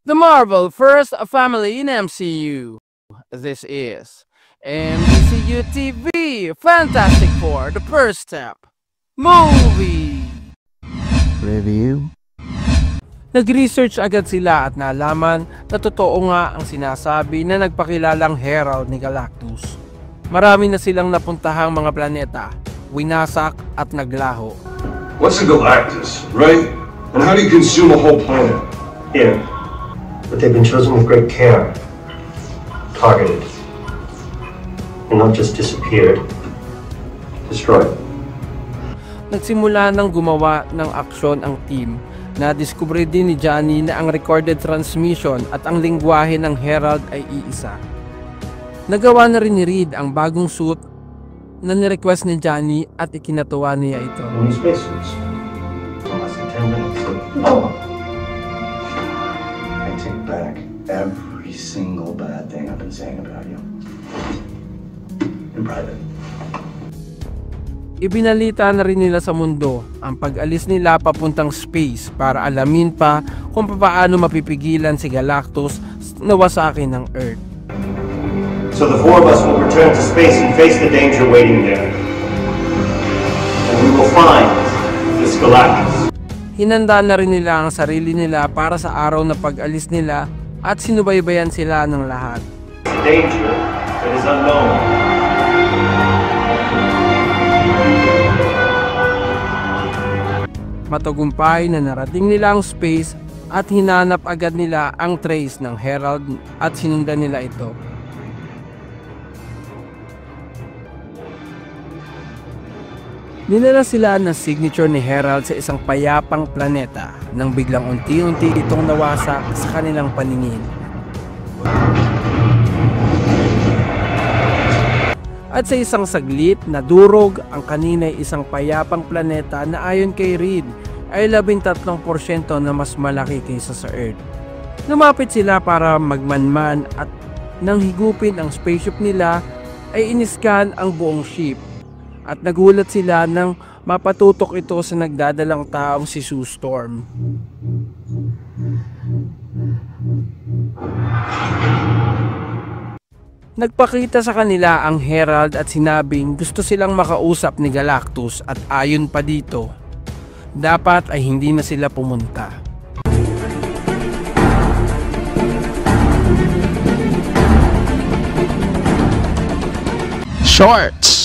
The Marvel First Family in MCU. This is MCU TV Fantastic Four, the first step. Movie Review. Nag-research agad sila at nalaman na totoo nga ang sinasabi na nagpakilalang Herald ni Galactus. Marami na silang napuntahang mga planeta, winasak at naglaho. What's a Galactus, right? And how do you consume a whole planet? Here. But they've been chosen with great care. Targeted. And not just disappeared. Destroyed. Nagsimula nang gumawa ng aksyon ang team. Nadiskubre din ni Johnny na ang recorded transmission at ang lingwahe ng Herald ay iisa. Nagawa na rin ni Reed ang bagong suit na nirequest ni Johnny at ikinatuwa niya ito. Only spacesuits. Less than 10 minutes. Oh. I take back every single bad thing I've been saying about you. In private. Ibinalita na rin nila sa mundo ang pag-alis nila papuntang space para alamin pa kung paano mapipigilan si Galactus na wasakin ng Earth. So the four of us will return to space and face the danger waiting there. And we will find this Galactus. Hinanda na rin nila ang sarili nila para sa araw na pag-alis nila at sinubaybayan sila ng lahat. Danger that is unknown. Matagumpay na narating nila ang space at hinanap agad nila ang trace ng Herald at sinundan nila ito. Dinala sila ng signature ni Herald sa isang payapang planeta nang biglang unti-unti itong nawasak sa kanilang paningin. At sa isang saglit, nadurog ang kanina'y isang payapang planeta na ayon kay Reed ay 13% na mas malaki kaysa sa Earth. Lumapit sila para magmanman at nang higupin ang spaceship nila ay iniskan ang buong ship. At nagulat sila nang mapatutok ito sa nagdadalang taong si Sue Storm. Nagpakita sa kanila ang Herald at sinabing gusto silang makausap ni Galactus at ayon pa dito, dapat ay hindi na sila pumunta. Shorts.